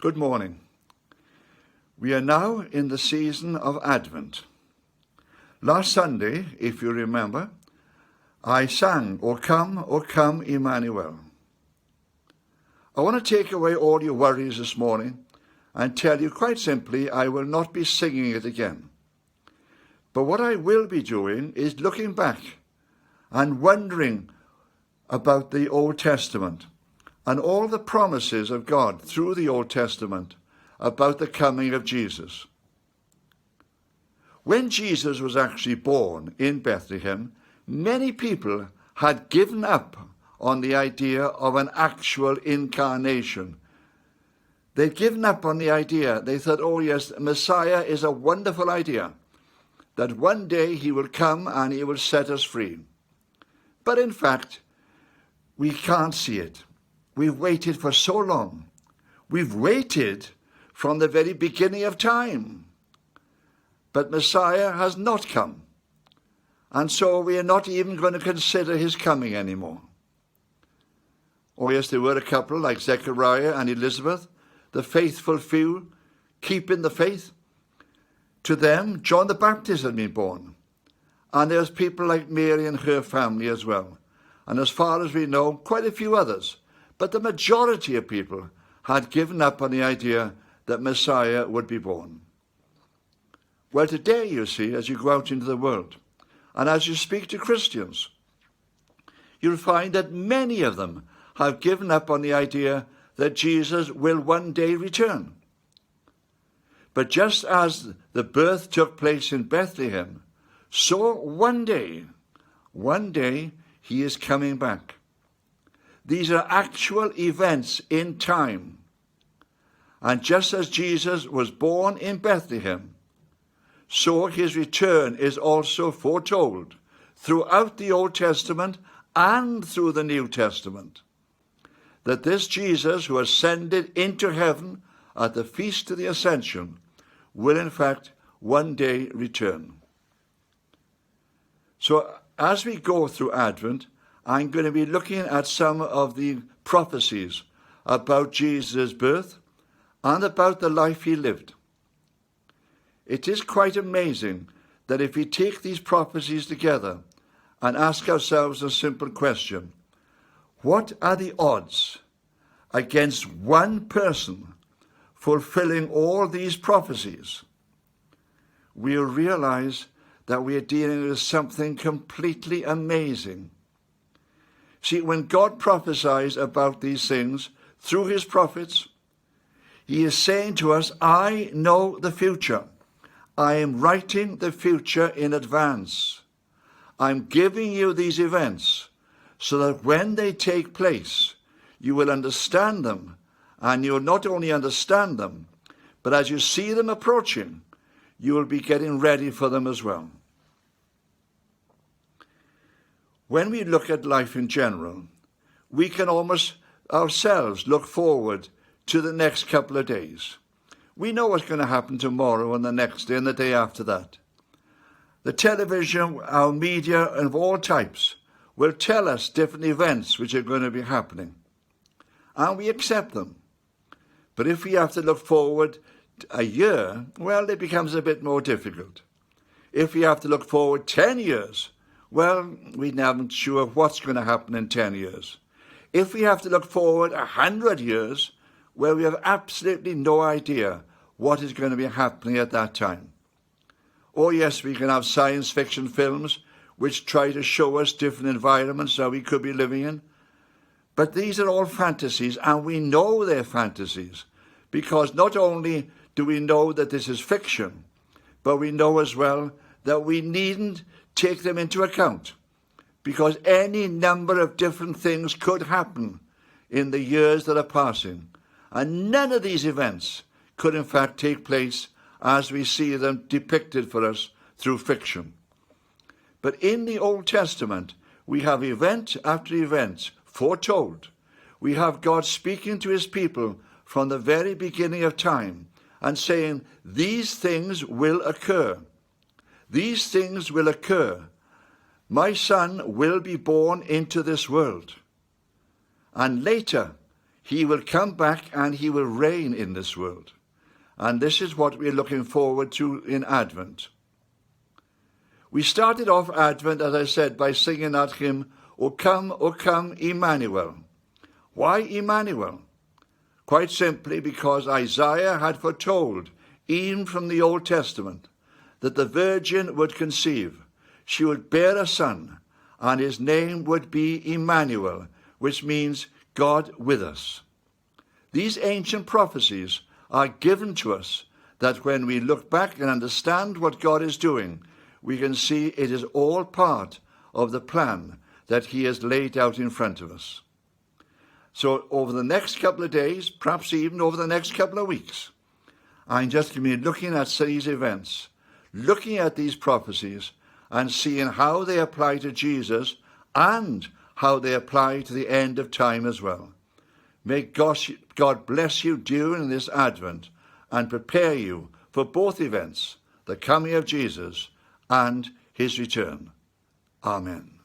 Good morning. We are now in the season of Advent. Last Sunday, if you remember, I sang, O come, Emmanuel. I want to take away all your worries this morning and tell you quite simply, I will not be singing it again. But what I will be doing is looking back and wondering about the Old Testament and all the promises of God through the Old Testament about the coming of Jesus. When Jesus was actually born in Bethlehem, many people had given up on the idea of an actual incarnation. They'd given up on the idea. They thought, oh yes, Messiah is a wonderful idea, that one day he will come and he will set us free. But in fact, we can't see it. We've waited for so long. We've waited from the very beginning of time. But Messiah has not come. And so we are not even going to consider his coming anymore. Oh yes, there were a couple like Zechariah and Elizabeth, the faithful few, keeping the faith. To them, John the Baptist had been born. And there's people like Mary and her family as well. And as far as we know, quite a few others. But the majority of people had given up on the idea that Messiah would be born. Well, today, you see, as you go out into the world, and as you speak to Christians, you'll find that many of them have given up on the idea that Jesus will one day return. But just as the birth took place in Bethlehem, so one day, he is coming back. These are actual events in time. And just as Jesus was born in Bethlehem, so his return is also foretold throughout the Old Testament and through the New Testament. That this Jesus who ascended into heaven at the Feast of the Ascension will in fact one day return. So as we go through Advent, I'm going to be looking at some of the prophecies about Jesus' birth and about the life he lived. It is quite amazing that if we take these prophecies together and ask ourselves a simple question, what are the odds against one person fulfilling all these prophecies? We'll realize that we are dealing with something completely amazing. See, when God prophesies about these things through his prophets, he is saying to us, I know the future. I am writing the future in advance. I'm giving you these events so that when they take place, you will understand them. And you'll not only understand them, but as you see them approaching, you will be getting ready for them as well. When we look at life in general, we can almost ourselves look forward to the next couple of days. We know what's going to happen tomorrow and the next day and the day after that. The television, our media of all types will tell us different events which are going to be happening. And we accept them. But if we have to look forward a year, well, it becomes a bit more difficult. If we have to look forward 10 years, well, we're not sure what's going to happen in 10 years. If we have to look forward 100 years, well, we have absolutely no idea what is going to be happening at that time. Oh yes, we can have science fiction films which try to show us different environments that we could be living in. But these are all fantasies, and we know they're fantasies, because not only do we know that this is fiction, but we know as well that we needn't take them into account, because any number of different things could happen in the years that are passing, and none of these events could in fact take place as we see them depicted for us through fiction. But in the Old Testament, we have event after event foretold. We have God speaking to his people from the very beginning of time and saying, these things will occur. These things will occur. My son will be born into this world. And later, He will come back and he will reign in this world. And this is what we're looking forward to in Advent. We started off Advent, as I said, by singing that hymn, O come, Emmanuel. Why Emmanuel? Quite simply because Isaiah had foretold, even from the Old Testament, that the Virgin would conceive. She would bear a son, and his name would be Emmanuel, which means God with us. These ancient prophecies are given to us that when we look back and understand what God is doing, we can see it is all part of the plan that he has laid out in front of us. So over the next couple of days, perhaps even over the next couple of weeks, I'm just going to be looking at these events, looking at these prophecies and seeing how they apply to Jesus and how they apply to the end of time as well. May God bless you during this Advent and prepare you for both events, the coming of Jesus and his return. Amen.